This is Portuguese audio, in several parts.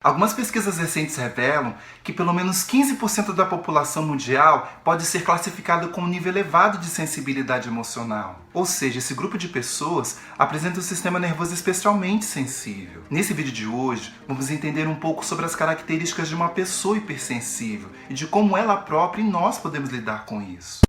Algumas pesquisas recentes revelam que pelo menos 15% da população mundial pode ser classificado com um nível elevado de sensibilidade emocional. Ou seja, esse grupo de pessoas apresenta um sistema nervoso especialmente sensível. Nesse vídeo de hoje, vamos entender um pouco sobre as características de uma pessoa hipersensível e de como ela própria e nós podemos lidar com isso.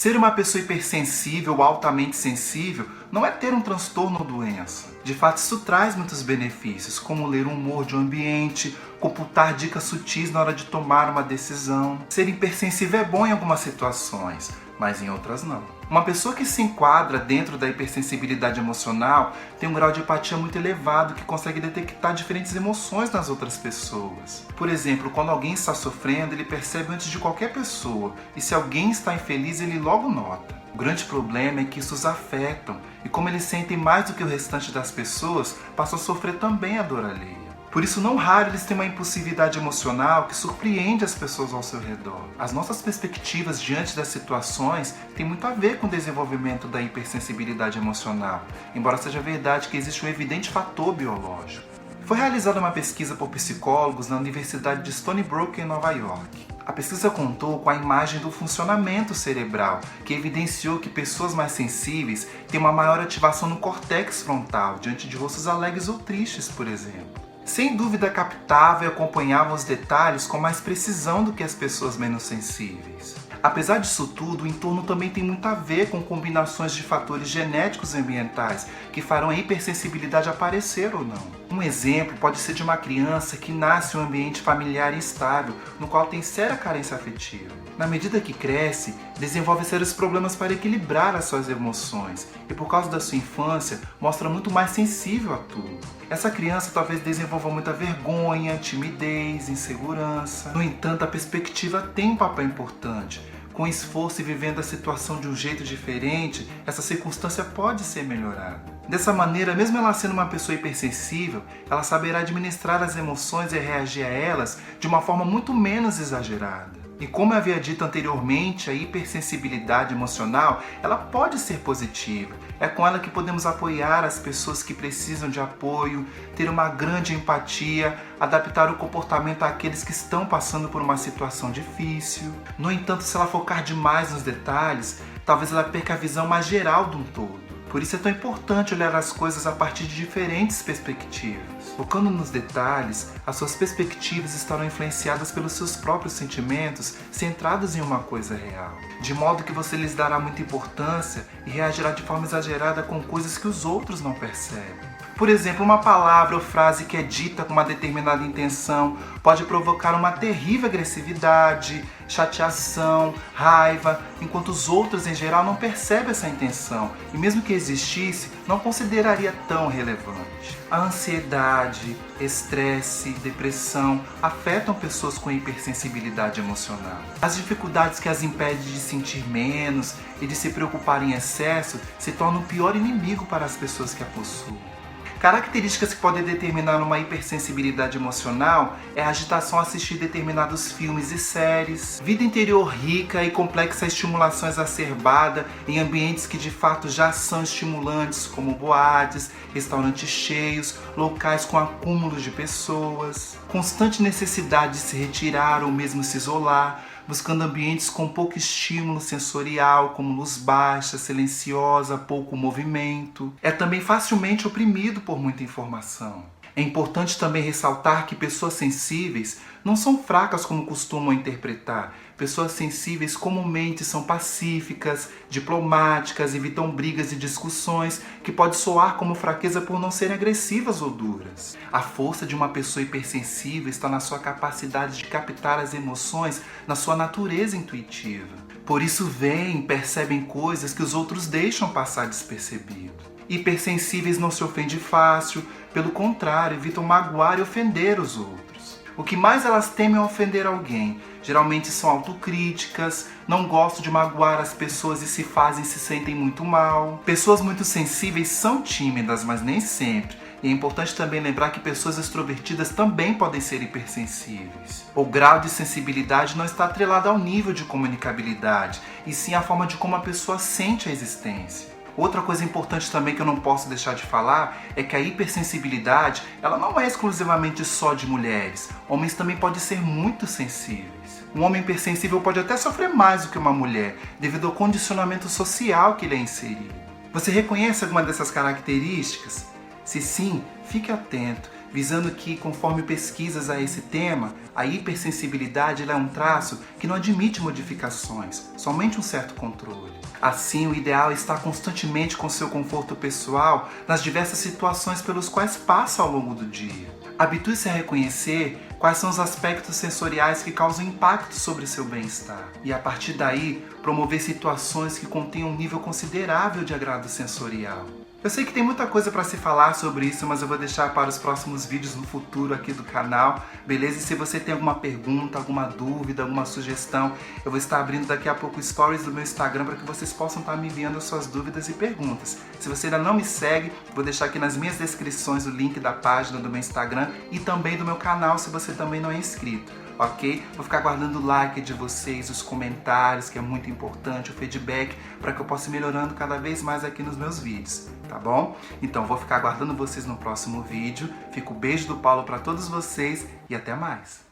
Ser uma pessoa hipersensível ou altamente sensível não é ter um transtorno ou doença. De fato, isso traz muitos benefícios, como ler o humor de um ambiente, computar dicas sutis na hora de tomar uma decisão. Ser hipersensível é bom em algumas situações, mas em outras não. Uma pessoa que se enquadra dentro da hipersensibilidade emocional tem um grau de empatia muito elevado que consegue detectar diferentes emoções nas outras pessoas. Por exemplo, quando alguém está sofrendo, ele percebe antes de qualquer pessoa, e se alguém está infeliz, ele logo nota. O grande problema é que isso os afetam, e como eles sentem mais do que o restante das pessoas, passam a sofrer também a dor alheia. Por isso, não raro, eles têm uma impulsividade emocional que surpreende as pessoas ao seu redor. As nossas perspectivas diante das situações têm muito a ver com o desenvolvimento da hipersensibilidade emocional, embora seja verdade que existe um evidente fator biológico. Foi realizada uma pesquisa por psicólogos na Universidade de Stony Brook, em Nova York. A pesquisa contou com a imagem do funcionamento cerebral, que evidenciou que pessoas mais sensíveis têm uma maior ativação no córtex frontal, diante de rostos alegres ou tristes, por exemplo. Sem dúvida captavam e acompanhavam os detalhes com mais precisão do que as pessoas menos sensíveis. Apesar disso tudo, o entorno também tem muito a ver com combinações de fatores genéticos e ambientais que farão a hipersensibilidade aparecer ou não. Um exemplo pode ser de uma criança que nasce em um ambiente familiar instável, no qual tem séria carência afetiva. Na medida que cresce, desenvolve sérios problemas para equilibrar as suas emoções e, por causa da sua infância, mostra muito mais sensível a tudo. Essa criança talvez desenvolva muita vergonha, timidez, insegurança. No entanto, a perspectiva tem um papel importante. Com esforço e vivendo a situação de um jeito diferente, essa circunstância pode ser melhorada. Dessa maneira, mesmo ela sendo uma pessoa hipersensível, ela saberá administrar as emoções e reagir a elas de uma forma muito menos exagerada. E como eu havia dito anteriormente, a hipersensibilidade emocional, ela pode ser positiva. É com ela que podemos apoiar as pessoas que precisam de apoio, ter uma grande empatia, adaptar o comportamento àqueles que estão passando por uma situação difícil. No entanto, se ela focar demais nos detalhes, talvez ela perca a visão mais geral de um todo. Por isso é tão importante olhar as coisas a partir de diferentes perspectivas. Focando nos detalhes, as suas perspectivas estarão influenciadas pelos seus próprios sentimentos centrados em uma coisa real. De modo que você lhes dará muita importância e reagirá de forma exagerada com coisas que os outros não percebem. Por exemplo, uma palavra ou frase que é dita com uma determinada intenção pode provocar uma terrível agressividade, chateação, raiva, enquanto os outros em geral não percebem essa intenção e mesmo que existisse, não consideraria tão relevante. A ansiedade, estresse, depressão afetam pessoas com hipersensibilidade emocional. As dificuldades que as impedem de sentir menos e de se preocupar em excesso se tornam o pior inimigo para as pessoas que a possuem. Características que podem determinar uma hipersensibilidade emocional é a agitação ao assistir determinados filmes e séries, vida interior rica e complexa estimulação exacerbada em ambientes que de fato já são estimulantes, como boates, restaurantes cheios, locais com acúmulos de pessoas, constante necessidade de se retirar ou mesmo se isolar, buscando ambientes com pouco estímulo sensorial, como luz baixa, silenciosa, pouco movimento. É também facilmente oprimido por muita informação. É importante também ressaltar que pessoas sensíveis não são fracas como costumam interpretar. Pessoas sensíveis comumente são pacíficas, diplomáticas, evitam brigas e discussões, que pode soar como fraqueza por não serem agressivas ou duras. A força de uma pessoa hipersensível está na sua capacidade de captar as emoções, na sua natureza intuitiva. Por isso veem, percebem coisas que os outros deixam passar despercebido. Hipersensíveis não se ofendem fácil, pelo contrário, evitam magoar e ofender os outros. O que mais elas temem é ofender alguém. Geralmente são autocríticas, não gostam de magoar as pessoas e se sentem muito mal. Pessoas muito sensíveis são tímidas, mas nem sempre. E é importante também lembrar que pessoas extrovertidas também podem ser hipersensíveis. O grau de sensibilidade não está atrelado ao nível de comunicabilidade, e sim à forma de como a pessoa sente a existência. Outra coisa importante também que eu não posso deixar de falar é que a hipersensibilidade, ela não é exclusivamente só de mulheres. Homens também podem ser muito sensíveis. Um homem hipersensível pode até sofrer mais do que uma mulher, devido ao condicionamento social que ele é inserido. Você reconhece alguma dessas características? Se sim, fique atento, visando que, conforme pesquisas a esse tema, a hipersensibilidade ela é um traço que não admite modificações, somente um certo controle. Assim, o ideal é estar constantemente com seu conforto pessoal nas diversas situações pelos quais passa ao longo do dia. Habitue-se a reconhecer quais são os aspectos sensoriais que causam impacto sobre seu bem-estar e, a partir daí, promover situações que contenham um nível considerável de agrado sensorial. Eu sei que tem muita coisa para se falar sobre isso, mas eu vou deixar para os próximos vídeos no futuro aqui do canal, beleza? E se você tem alguma pergunta, alguma dúvida, alguma sugestão, eu vou estar abrindo daqui a pouco stories do meu Instagram para que vocês possam estar me enviando as suas dúvidas e perguntas. Se você ainda não me segue, vou deixar aqui nas minhas descrições o link da página do meu Instagram e também do meu canal se você também não é inscrito. Ok? Vou ficar aguardando o like de vocês, os comentários, que é muito importante, o feedback, para que eu possa ir melhorando cada vez mais aqui nos meus vídeos, tá bom? Então, vou ficar aguardando vocês no próximo vídeo. Fico um beijo do Paulo para todos vocês e até mais!